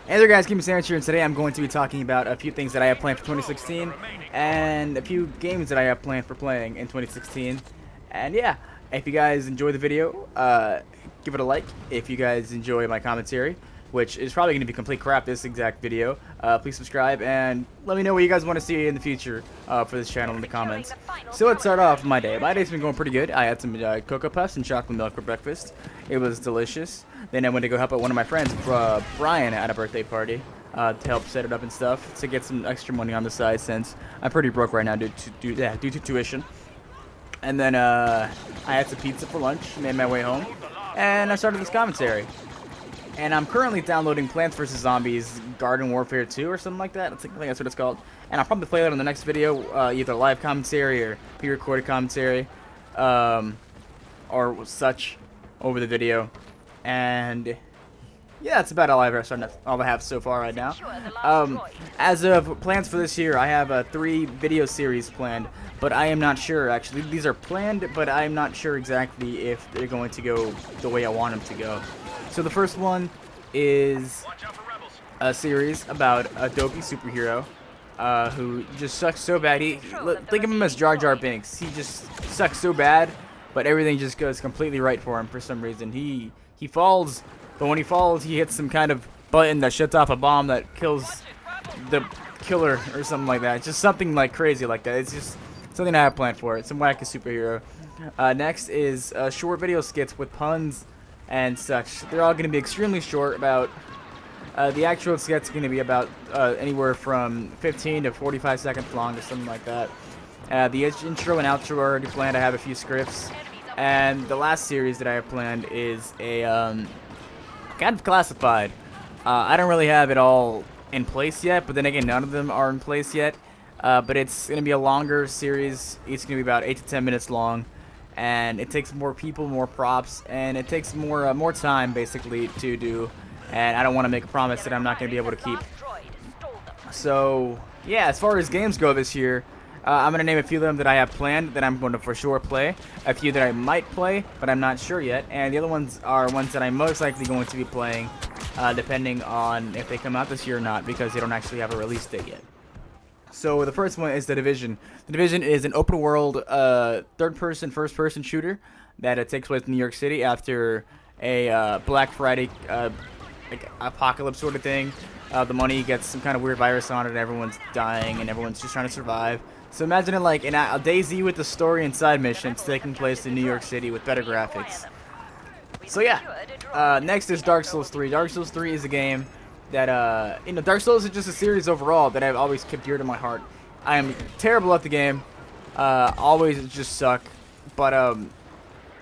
Hey there guys, CubansandwichXD here, and today I'm going to be talking about a few things that I have planned for 2016 and a few games that I have planned for playing in 2016. And yeah, if you guys enjoy the video, give it a like. If you guys enjoy my commentary, which is probably going to be complete crap this exact video, please subscribe and let me know what you guys want to see in the future for this channel in the comments. So let's start off my day. My day's been going pretty good. I had some Cocoa Puffs and chocolate milk for breakfast. It was delicious. Then I went to go help out one of my friends, Brian, at a birthday party to help set it up and stuff to get some extra money on the side since I'm pretty broke right now due to tuition. And then I had some pizza for lunch, made my way home, and I started this commentary. And I'm currently downloading Plants vs. Zombies Garden Warfare 2 or something like that. I think that's what it's called. And I'll probably play that in the next video, either live commentary or pre-recorded commentary, or such over the video. And yeah, that's about all I have so far right now. As of plans for this year, I have 3 video series planned, but I am not sure actually. These are planned, but I'm not sure exactly if they're going to go the way I want them to go. So the first one is a series about a dopey superhero who just sucks so bad. Think of him as Jar Jar Binks. He just sucks so bad, but everything just goes completely right for him for some reason. He falls, but when he falls, he hits some kind of button that shuts off a bomb that kills the killer or something like that. It's just something like crazy like that. It's just something I have planned for it. Some wacky superhero. Next is short video skits with puns and such. They're all going to be extremely short. About the actual sket's going to be about anywhere from 15 to 45 seconds long or something like that. The intro and outro are already planned. I have a few scripts. And the last series that I have planned is a kind of classified. I don't really have it all in place yet, but then again, none of them are in place yet. But it's going to be a longer series. It's going to be about 8 to 10 minutes long. And it takes more people, more props, and it takes more time basically to do. And I don't want to make a promise that I'm not going to be able to keep. So yeah, as far as games go this year, I'm going to name a few of them that I have planned that I'm going to for sure play. A few that I might play, but I'm not sure yet. And the other ones are ones that I'm most likely going to be playing, depending on if they come out this year or not, because they don't actually have a release date yet. So the first one is The Division. The Division is an open-world, third-person, first-person shooter that takes place in New York City after a Black Friday like apocalypse sort of thing. The money gets some kind of weird virus on it, and everyone's dying, and everyone's just trying to survive. So imagine it like a DayZ with the story and side missions taking place in New York City with better graphics. So yeah, next is Dark Souls 3. Dark Souls 3 is a game that, Dark Souls is just a series overall that I've always kept dear to my heart. I am terrible at the game, always just suck, but,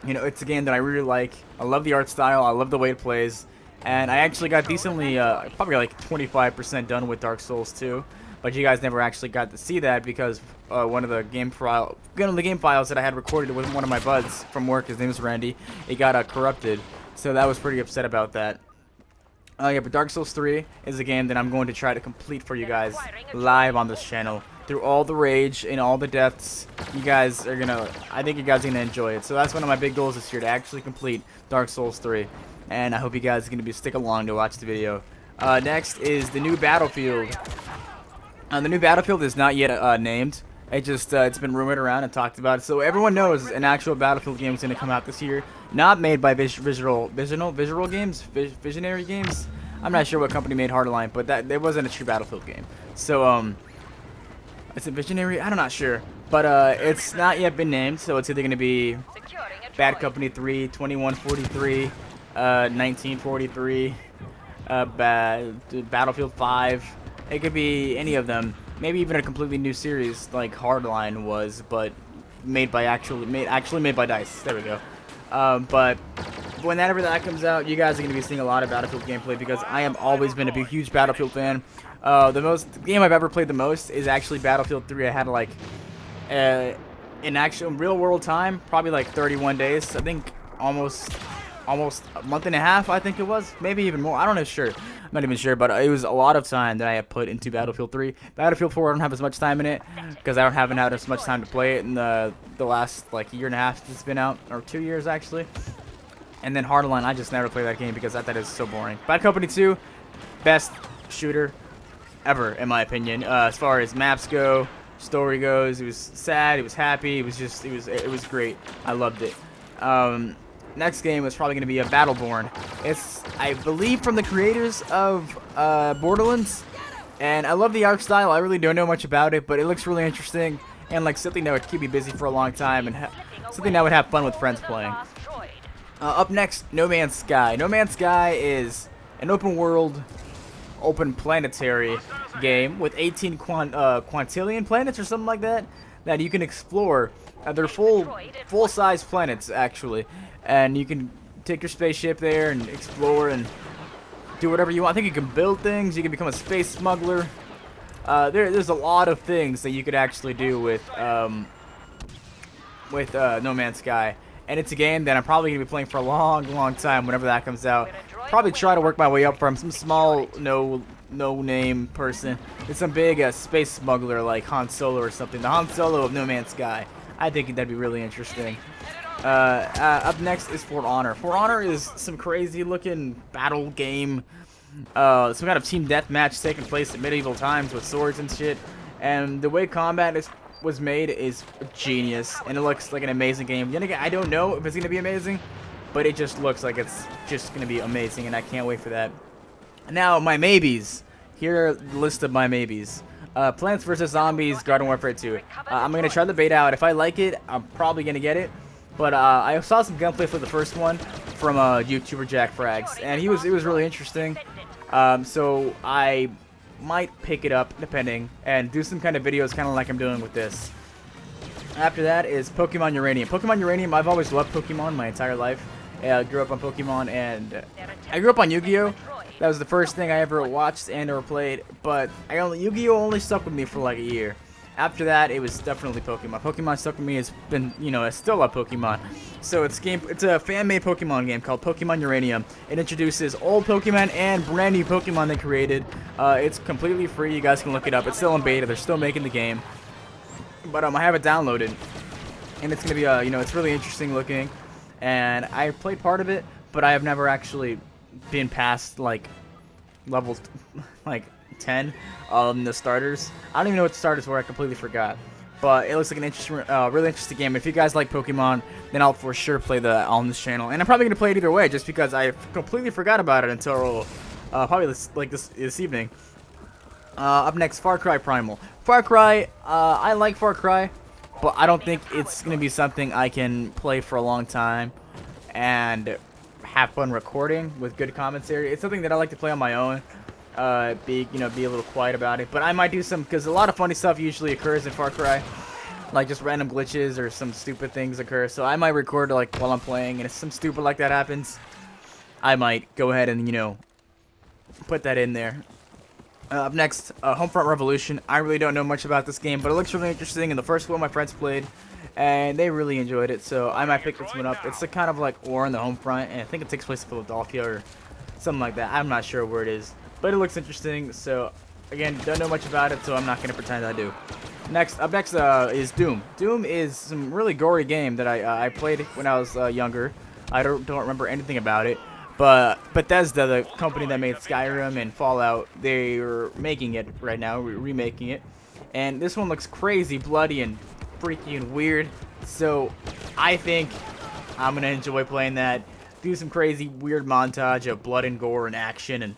it's a game that I really like. I love the art style, I love the way it plays, and I actually got decently, probably like 25% done with Dark Souls 2, but you guys never actually got to see that because one of the game files that I had recorded with one of my buds from work, his name is Randy, it got corrupted, so that was pretty upset about that. Yeah, but Dark Souls 3 is a game that I'm going to try to complete for you guys live on this channel. Through all the rage and all the deaths, you guys are gonna, I think you guys are gonna enjoy it. So that's one of my big goals this year, to actually complete Dark Souls 3. And I hope you guys are gonna stick along to watch the video. Next is the new Battlefield. The new Battlefield is not yet named. It's been rumored around and talked about. So everyone knows an actual Battlefield game is going to come out this year. Not made by Visionary Games. I'm not sure what company made Hardline, but it wasn't a true Battlefield game. So is it Visionary? I'm not sure. But it's not yet been named. So it's either going to be Bad Company 3, 2143, 1943, Battlefield 5. It could be any of them. Maybe even a completely new series like Hardline was, but actually made by DICE. There we go. But whenever that comes out, you guys are going to be seeing a lot of Battlefield gameplay because I have always been a huge Battlefield fan. The game I've ever played the most is actually Battlefield 3. I had like in actual real world time, probably like 31 days. I think almost a month and a half, I think it was. Maybe even more. I don't know, sure. I'm not even sure, but it was a lot of time that I have put into Battlefield 3. Battlefield 4, I don't have as much time in it because I haven't had as much time to play it in the last like year and a half it's been out, or 2 years actually. And then Hardline, I just never play that game because that is so boring. Bad Company 2, best shooter ever, in my opinion. As far as maps go, story goes, it was sad, it was happy, it was great. I loved it. Next game was probably going to be a Battleborn. It's, I believe, from the creators of Borderlands, and I love the art style. I really don't know much about it, but it looks really interesting, and like something that would keep me busy for a long time, and something that would have fun with friends playing. Up next, No Man's Sky. No Man's Sky is an open world, open planetary game with 18 quintillion planets or something like that you can explore. They're full-size planets, actually, and you can take your spaceship there and explore and do whatever you want. I think you can build things. You can become a space smuggler. There's a lot of things that you could actually do with No Man's Sky. And it's a game that I'm probably going to be playing for a long time whenever that comes out. Probably try to work my way up from some small, no-name person to some big space smuggler like Han Solo or something. The Han Solo of No Man's Sky. I think that'd be really interesting. Up next is For Honor. For Honor is some crazy-looking battle game. Some kind of team deathmatch taking place in medieval times with swords and shit. And the way combat was made is genius, and it looks like an amazing game. Then again, I don't know if it's gonna be amazing, but it just looks like it's just gonna be amazing, and I can't wait for that. Now, my maybes. Here are the list of my maybes. Plants vs. Zombies, Garden Warfare 2. I'm gonna try the beta out. If I like it, I'm probably gonna get it. But I saw some gameplay for the first one from YouTuber Jack Frags, and it was really interesting. So I might pick it up, depending, and do some kind of videos kind of like I'm doing with this. After that is Pokemon Uranium. Pokemon Uranium, I've always loved Pokemon my entire life. I grew up on Pokemon, and I grew up on Yu-Gi-Oh! That was the first thing I ever watched and or played, but Yu-Gi-Oh! Only stuck with me for like a year. After that, it was definitely Pokemon. Pokemon stuck with me. It's been, I still love Pokemon. So it's a fan-made Pokemon game called Pokemon Uranium. It introduces old Pokemon and brand new Pokemon they created. It's completely free. You guys can look it up. It's still in beta. They're still making the game. But I have it downloaded, and it's gonna be it's really interesting looking. And I played part of it, but I have never actually been past like levels like 10 the starters. I don't even know what the starters were. I completely forgot, but it looks like an interesting really interesting game. If you guys like Pokemon, then I'll for sure play on this channel, and I'm probably gonna play it either way, just because I completely forgot about it until probably this evening. Up next, Far Cry Primal. Far Cry, I like Far Cry, but I don't think it's gonna be something I can play for a long time and have fun recording with good commentary. It's something that I like to play on my own. Be a little quiet about it, but I might do some, because a lot of funny stuff usually occurs in Far Cry, like just random glitches or some stupid things occur. So I might record like while I'm playing, and if some stupid like that happens, I might go ahead and put that in there. Up next, Homefront Revolution. I really don't know much about this game, but it looks really interesting. And the first one my friends played, and they really enjoyed it, so I might pick this one up. It's a kind of like war in the Homefront, and I think it takes place in Philadelphia or something like that. I'm not sure where it is, but it looks interesting. So again, don't know much about it, so I'm not going to pretend I do. Up next is Doom. Doom is some really gory game that I played when I was younger. I don't remember anything about it, but Bethesda, the company that made Skyrim and Fallout, they're making it right now, remaking it, and this one looks crazy, bloody, and freaky and weird. So I think I'm gonna enjoy playing that. Do some crazy weird montage of blood and gore and action and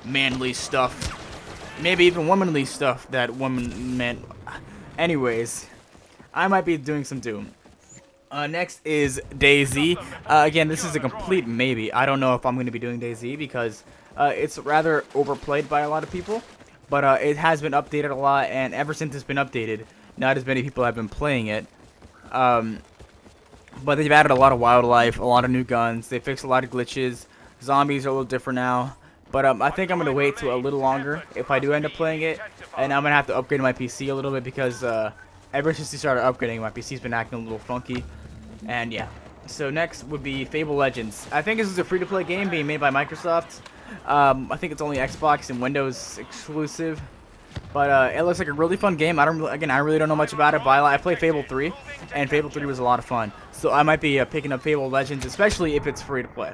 manly stuff. Maybe even womanly stuff that woman meant. Anyways, I might be doing some Doom. Next is DayZ. Again, this is a complete maybe. I don't know if I'm going to be doing DayZ because it's rather overplayed by a lot of people. But it has been updated a lot, and ever since it's been updated, not as many people have been playing it. But they've added a lot of wildlife, a lot of new guns. They fixed a lot of glitches. Zombies are a little different now. But I think I'm going to wait till a little longer if I do end up playing it. And I'm going to have to upgrade my PC a little bit because ever since they started upgrading, my PC's been acting a little funky. And yeah. So next would be Fable Legends. I think this is a free-to-play game being made by Microsoft. I think it's only Xbox and Windows exclusive. But it looks like a really fun game. I really don't know much about it, but I played Fable 3, and Fable 3 was a lot of fun. So I might be picking up Fable Legends, especially if it's free to play,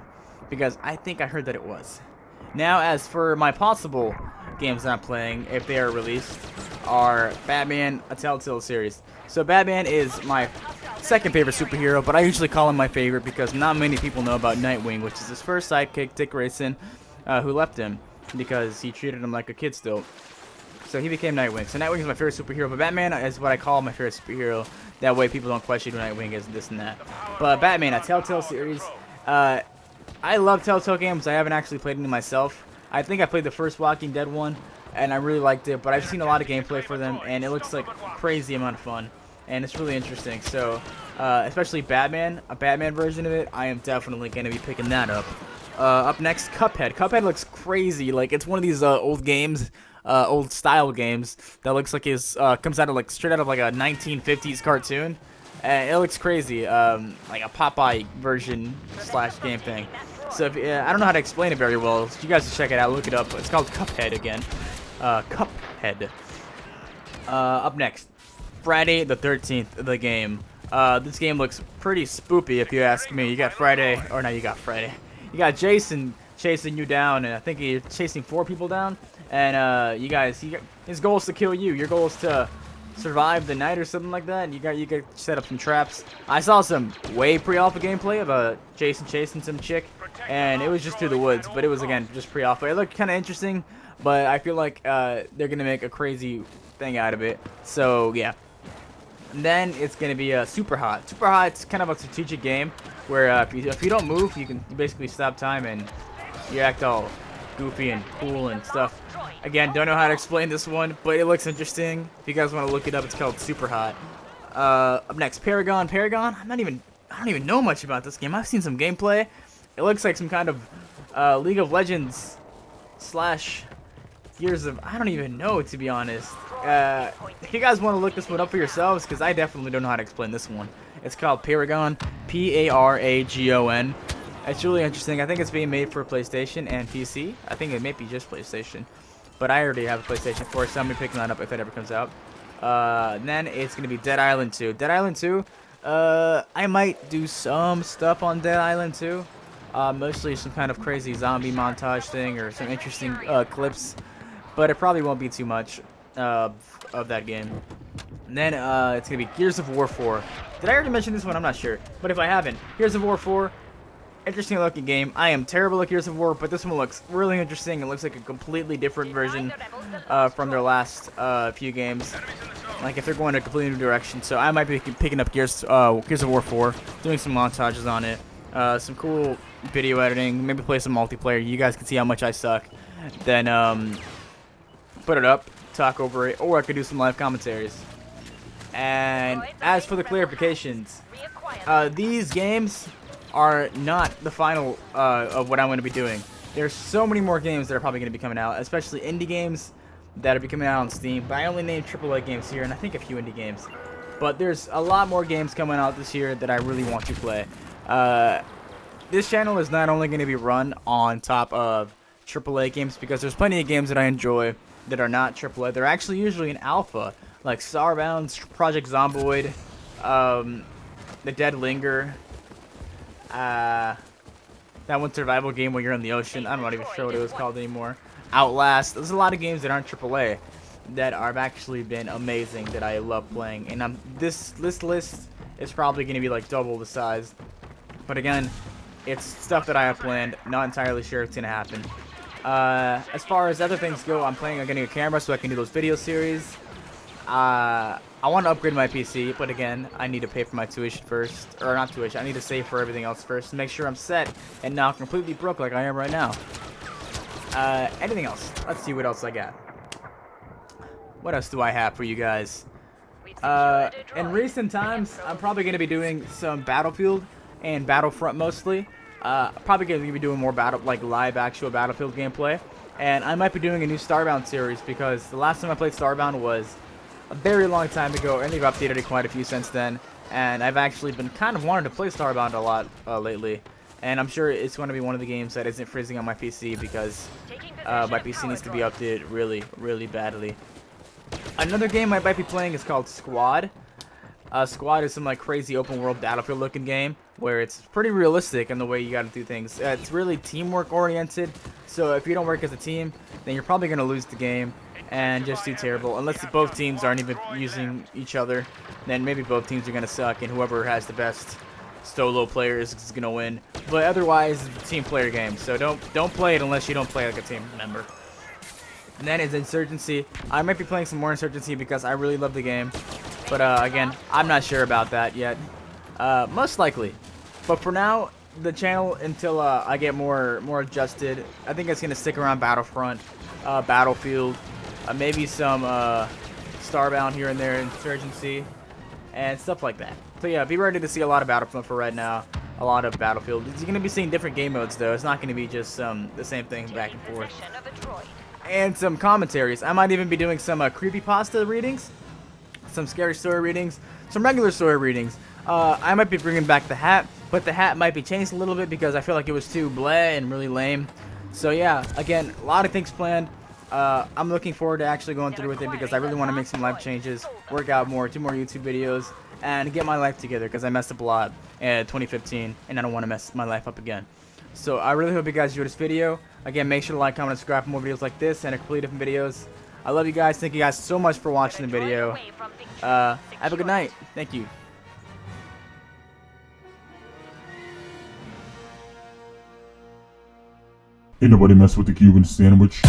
because I think I heard that it was. Now, as for my possible games that I'm playing, if they are released, are Batman, a Telltale series. So Batman is my second favorite superhero, but I usually call him my favorite because not many people know about Nightwing, which is his first sidekick, Dick Grayson, who left him because he treated him like a kid still. So he became Nightwing. So Nightwing is my favorite superhero, but Batman is what I call my favorite superhero. That way people don't question who Nightwing is, this and that. But Batman, a Telltale series. I love Telltale games. I haven't actually played any myself. I think I played the first Walking Dead one, and I really liked it. But I've seen a lot of gameplay for them, and it looks like a crazy amount of fun. And it's really interesting. So, especially Batman, a Batman version of it, I am definitely going to be picking that up. Up next, Cuphead. Cuphead looks crazy. Like, it's one of these old games, old style games that looks like it comes out of like straight out of like a 1950s cartoon. And it looks crazy, like a Popeye version / game thing. So if, I don't know how to explain it very well. So you guys should check it out. Look it up. It's called Cuphead again. Cuphead. Up next, Friday the 13th, the game. This game looks pretty spoopy if you ask me. You got Friday, or no, you got Friday. You got Jason chasing you down, and I think you're chasing 4 people down. And his goal is to kill you. Your goal is to survive the night or something like that. And you got set up some traps. I saw some way pre-alpha gameplay of Jason chasing some chick, and it was just through the woods. But it was again just pre-alpha. It looked kind of interesting, but I feel like they're gonna make a crazy thing out of it. So yeah. And then it's gonna be Super Hot. Super Hot's kind of a strategic game where if you don't move, you basically stop time and you act all goofy and cool and stuff. Again, don't know how to explain this one, but it looks interesting. If you guys want to look it up, it's called Super Hot. Up next, Paragon. Paragon. I don't even know much about this game. I've seen some gameplay. It looks like some kind of League of Legends / Gears of. I don't even know, to be honest. If you guys want to look this one up for yourselves, because I definitely don't know how to explain this one. It's called Paragon. Paragon. It's really interesting. I think it's being made for PlayStation and PC. I think it may be just PlayStation. But I already have a PlayStation 4, so I'm going to be picking that up if it ever comes out. Then it's going to be Dead Island 2. Dead Island 2, I might do some stuff on Dead Island 2. Mostly some kind of crazy zombie montage thing or some interesting clips. But it probably won't be too much of that game. And then it's going to be Gears of War 4. Did I already mention this one? I'm not sure. But if I haven't, Gears of War 4. Interesting looking game. I am terrible at Gears of War, but this one looks really interesting. It looks like a completely different version from their last few games. Like if they're going a completely new direction. So I might be picking up Gears of War 4, doing some montages on it, some cool video editing, maybe play some multiplayer. You guys can see how much I suck. Then put it up, talk over it, or I could do some live commentaries. And as for the clarifications, these games are not the final of what I'm going to be doing. There's so many more games that are probably going to be coming out, especially indie games that are coming out on Steam. But I only named AAA games here, and I think a few indie games. But there's a lot more games coming out this year that I really want to play. This channel is not only going to be run on top of AAA games, because there's plenty of games that I enjoy that are not AAA. They're actually usually in alpha, like Starbound, Project Zomboid, The Dead Linger. That one survival game where you're in the ocean. I'm not even sure what it was called anymore. Outlast. There's a lot of games that aren't AAA that have actually been amazing that I love playing. And this list is probably going to be like double the size. But again, it's stuff that I have planned. Not entirely sure it's going to happen. As far as other things go, I'm planning on getting a camera so I can do those video series. I want to upgrade my PC, but again, I need to pay for my tuition first. Or not tuition, I need to save for everything else first to make sure I'm set and not completely broke like I am right now. Anything else? Let's see what else I got. What else do I have for you guys? In recent times, I'm probably going to be doing some Battlefield and Battlefront mostly. Probably going to be doing more live actual Battlefield gameplay. And I might be doing a new Starbound series because the last time I played Starbound was a very long time ago, and they've updated it quite a few since then. And I've actually been kind of wanting to play Starbound a lot lately. And I'm sure it's going to be one of the games that isn't freezing on my PC because my PC needs to be updated really, really badly. Another game I might be playing is called Squad. Squad is some like crazy open world Battlefield looking game where it's pretty realistic in the way you got to do things. It's really teamwork oriented, So if you don't work as a team, then you're probably going to lose the game and just do terrible. Unless both teams aren't even using each other, then maybe both teams are going to suck, and whoever has the best solo players is going to win. But otherwise, it's a team player game, so don't play it unless you don't play like a team member. And then is Insurgency. I might be playing some more Insurgency because I really love the game. But again, I'm not sure about that yet. Most likely. But for now, the channel, until I get more adjusted, I think it's going to stick around Battlefront, Battlefield, maybe some Starbound here and there, Insurgency, and stuff like that. So yeah, be ready to see a lot of Battlefront for right now, a lot of Battlefield. You're going to be seeing different game modes though. It's not going to be just the same thing back and forth. And some commentaries. I might even be doing some creepypasta readings, some scary story readings, some regular story readings. I might be bringing back the hat, but the hat might be changed a little bit because I feel like it was too bleh and really lame. So yeah, again, a lot of things planned. I'm looking forward to actually going through with it because I really want to make some life changes, work out more, do more YouTube videos, and get my life together because I messed up a lot in 2015 and I don't want to mess my life up again. So I really hope you guys enjoyed this video. Again, make sure to like, comment, and subscribe for more videos like this and completely different videos. I love you guys. Thank you guys so much for watching the video. Have a good night. Thank you. Ain't nobody mess with the Cuban sandwich.